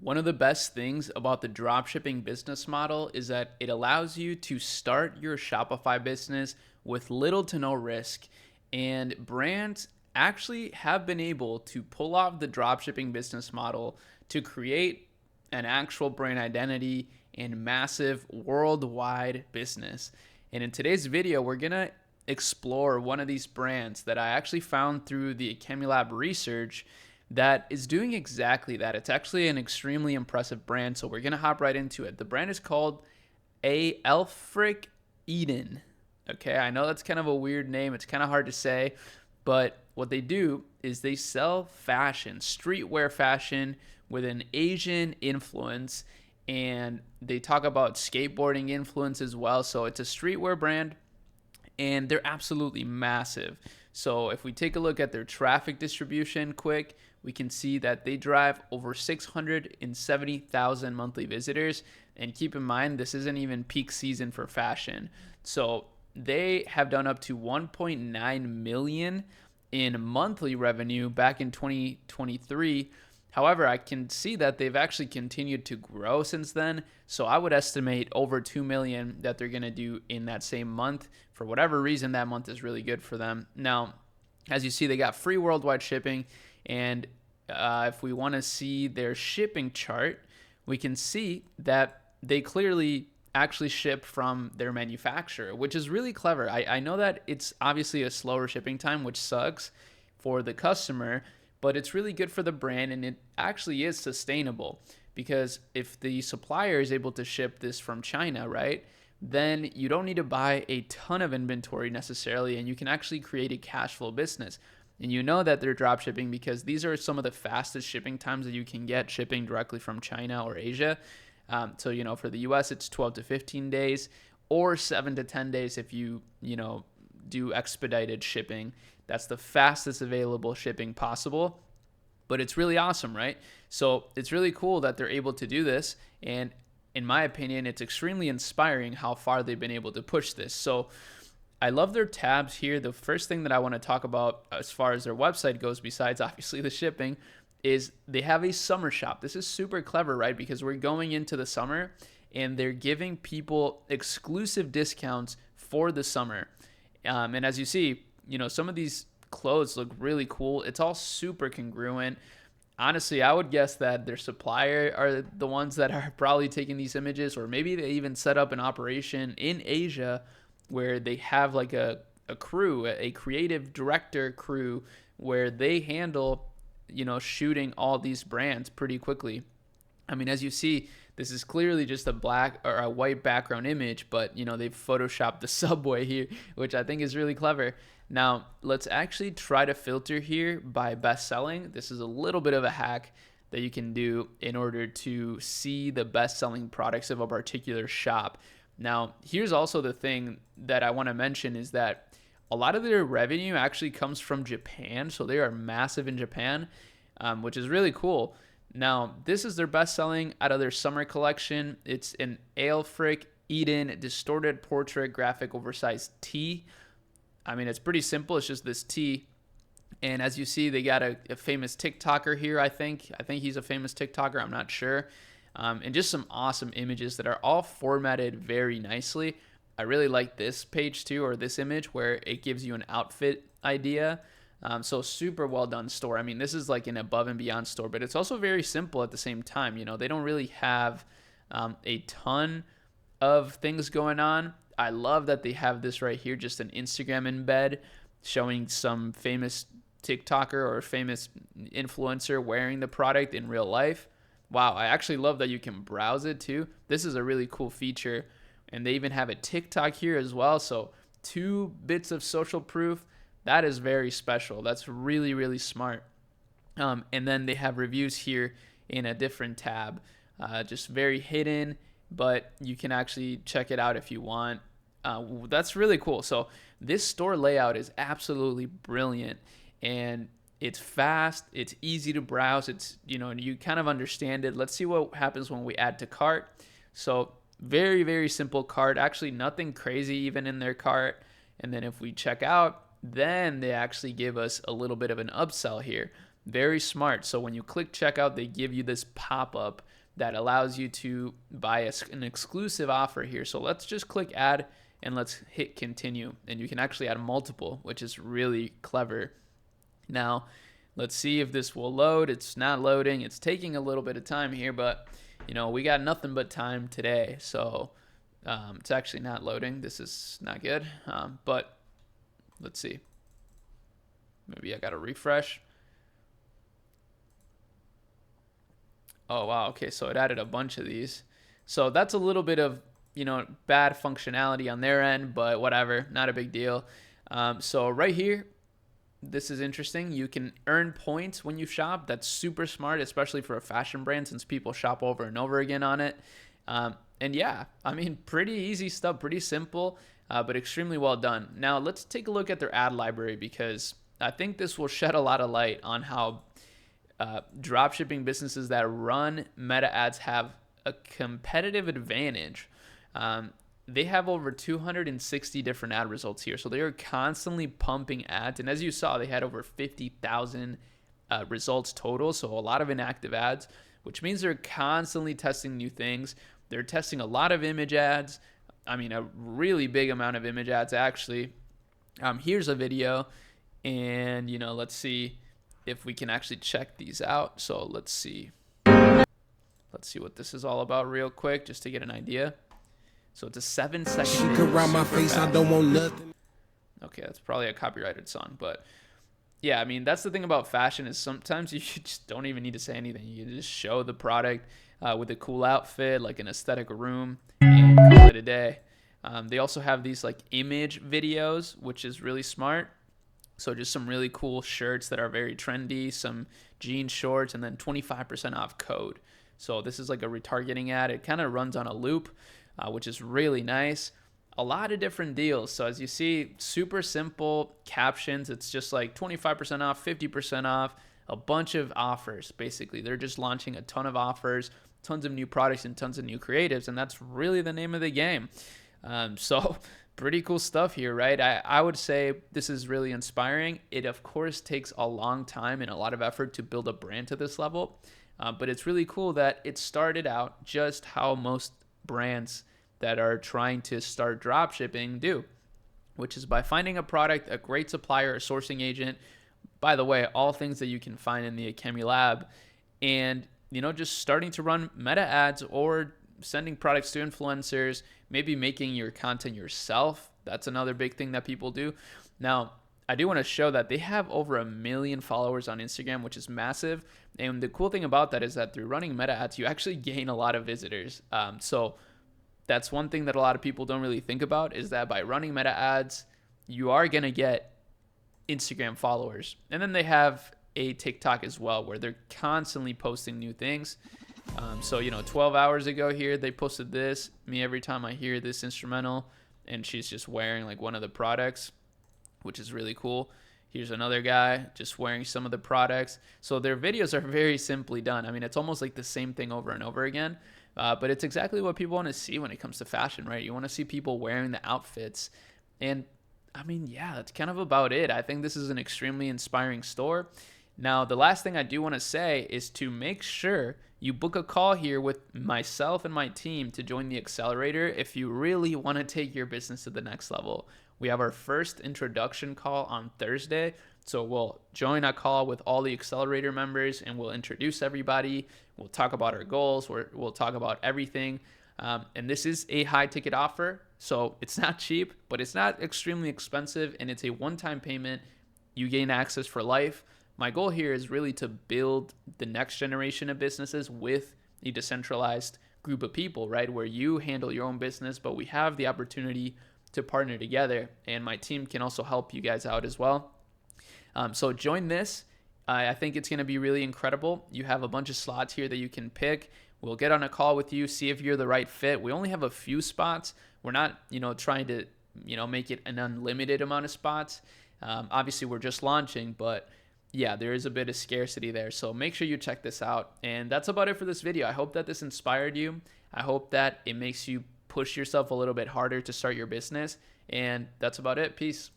One of the best things about the dropshipping business model is that it allows you to start your Shopify business with little to no risk. And brands actually have been able to pull off the dropshipping business model to create an actual brand identity and massive worldwide business. And in today's video, we're going to explore one of these brands that I actually found through the Chemulab research that is doing exactly that. It's actually an extremely impressive brand, so we're going to hop right into it. The brand is called Aelfric Eden. Okay, I know that's kind of a weird name. It's kind of hard to say, but what they do is they sell fashion, streetwear fashion with an Asian influence, and they talk about skateboarding influence as well. So it's a streetwear brand, and they're absolutely massive. So if we take a look at their traffic distribution quick, we can see that they drive over 670,000 monthly visitors. And keep in mind, this isn't even peak season for fashion. So they have done up to 1.9 million in monthly revenue back in 2023. However, I can see that they've actually continued to grow since then. So I would estimate over 2 million that they're going to do in that same month. For whatever reason, that month is really good for them. Now, as you see, they got free worldwide shipping. And if we want to see their shipping chart, we can see that they clearly actually ship from their manufacturer, which is really clever. I know that it's obviously a slower shipping time, which sucks for the customer, but it's really good for the brand, and it actually is sustainable, because if the supplier is able to ship this from China, right, then you don't need to buy a ton of inventory necessarily, and you can actually create a cash flow business. And you know that they're drop shipping because these are some of the fastest shipping times that you can get shipping directly from China or Asia. So, for the US, it's 12 to 15 days or 7 to 10 days if you do expedited shipping. That's the fastest available shipping possible. But it's really awesome, right? So it's really cool that they're able to do this. And in my opinion, it's extremely inspiring how far they've been able to push this. So I love their tabs here. The first thing that I want to talk about as far as their website goes, besides obviously the shipping, is they have a summer shop. This is super clever, right? Because we're going into the summer and they're giving people exclusive discounts for the summer. And as you see, some of these clothes look really cool. It's all super congruent. Honestly, I would guess that their supplier are the ones that are probably taking these images, or maybe they even set up an operation in Asia where they have like a crew, a creative director crew, where they handle, shooting all these brands pretty quickly. I mean, as you see, this is clearly just a black or a white background image, but they've photoshopped the subway here, which I think is really clever. Now, let's actually try to filter here by best selling. This is a little bit of a hack that you can do in order to see the best selling products of a particular shop. Now, here's also the thing that I want to mention is that a lot of their revenue actually comes from Japan. So they are massive in Japan, which is really cool. Now, this is their best selling out of their summer collection. It's an Aelfric Eden distorted portrait graphic oversized tee. I mean, it's pretty simple. It's just this tee. And as you see, they got a famous TikToker here, I think. I think he's a famous TikToker. I'm not sure. And just some awesome images that are all formatted very nicely. I really like this page too, or this image, where it gives you an outfit idea. So super well done store. I mean, this is like an above and beyond store, but it's also very simple at the same time. They don't really have a ton of things going on. I love that they have this right here, just an Instagram embed showing some famous TikToker or famous influencer wearing the product in real life. Wow, I actually love that you can browse it too. This is a really cool feature. And they even have a TikTok here as well. So 2 bits of social proof. That is very special. That's really, really smart. And then they have reviews here in a different tab. Just very hidden, but you can actually check it out if you want. That's really cool. So this store layout is absolutely brilliant. And it's fast, it's easy to browse, it's, you kind of understand it. Let's see what happens when we add to cart. So very, very simple cart, actually nothing crazy even in their cart. And then if we check out, then they actually give us a little bit of an upsell here. Very smart. So when you click checkout, they give you this pop-up that allows you to buy an exclusive offer here. So let's just click add and let's hit continue. And you can actually add multiple, which is really clever. Now, let's see if this will load. It's not loading. It's taking a little bit of time here, but we got nothing but time today. So it's actually not loading. This is not good. But let's see. Maybe I got to refresh. Oh, wow. Okay, so it added a bunch of these. So that's a little bit of, bad functionality on their end, but whatever, not a big deal. So right here, this is interesting. You can earn points when you shop. That's super smart, especially for a fashion brand since people shop over and over again on it. And yeah, I mean, pretty easy stuff, pretty simple, but extremely well done. Now let's take a look at their ad library because I think this will shed a lot of light on how dropshipping businesses that run meta ads have a competitive advantage. They have over 260 different ad results here. So they are constantly pumping ads. And as you saw, they had over 50,000 results total. So a lot of inactive ads, which means they're constantly testing new things. They're testing a lot of image ads. I mean, a really big amount of image ads, actually. Here's a video. And, let's see if we can actually check these out. So let's see. Let's see what this is all about real quick, just to get an idea. So it's a 7-second video. She could ride my face, I don't want nothing. Okay, that's probably a copyrighted song, but yeah, I mean, that's the thing about fashion is sometimes you just don't even need to say anything. You can just show the product with a cool outfit, like an aesthetic room, and call it a day. They also have these like image videos, which is really smart. So just some really cool shirts that are very trendy, some jean shorts, and then 25% off code. So this is like a retargeting ad. It kind of runs on a loop, which is really nice. A lot of different deals. So as you see, super simple captions. It's just like 25% off, 50% off, a bunch of offers. Basically, they're just launching a ton of offers, tons of new products, and tons of new creatives. And that's really the name of the game. So pretty cool stuff here, right? I would say this is really inspiring. It, of course, takes a long time and a lot of effort to build a brand to this level. But it's really cool that it started out just how most brands that are trying to start drop shipping do, which is by finding a product, a great supplier, a sourcing agent. By the way, all things that you can find in the Akemi Lab, and just starting to run meta ads or sending products to influencers, maybe making your content yourself. That's another big thing that people do. Now, I do want to show that they have over 1 million followers on Instagram, which is massive. And the cool thing about that is that through running meta ads, you actually gain a lot of visitors. So that's one thing that a lot of people don't really think about, is that by running meta ads, you are going to get Instagram followers. And then they have a TikTok as well, where they're constantly posting new things. So 12 hours ago here, they posted this. Me, every time I hear this instrumental, and she's just wearing like one of the products, which is really cool. Here's another guy just wearing some of the products. So their videos are very simply done. I mean, it's almost like the same thing over and over again, but it's exactly what people want to see when it comes to fashion, right? You want to see people wearing the outfits. And I mean, yeah, that's kind of about it. I think this is an extremely inspiring store. Now, the last thing I do want to say is to make sure you book a call here with myself and my team to join the accelerator if you really want to take your business to the next level. We have our first introduction call on Thursday. So we'll join a call with all the accelerator members and we'll introduce everybody. We'll talk about our goals. We'll talk about everything. And this is a high ticket offer. So it's not cheap, but it's not extremely expensive. And it's a one-time payment. You gain access for life. My goal here is really to build the next generation of businesses with a decentralized group of people, right? Where you handle your own business, but we have the opportunity to partner together, and my team can also help you guys out as well. So join this. I think it's going to be really incredible. You have a bunch of slots here that you can pick. We'll get on a call with you, see if you're the right fit. We only have a few spots. We're not, trying to, make it an unlimited amount of spots. Obviously, we're just launching, but yeah, there is a bit of scarcity there. So make sure you check this out. And that's about it for this video. I hope that this inspired you. I hope that it makes you push yourself a little bit harder to start your business. And that's about it. Peace.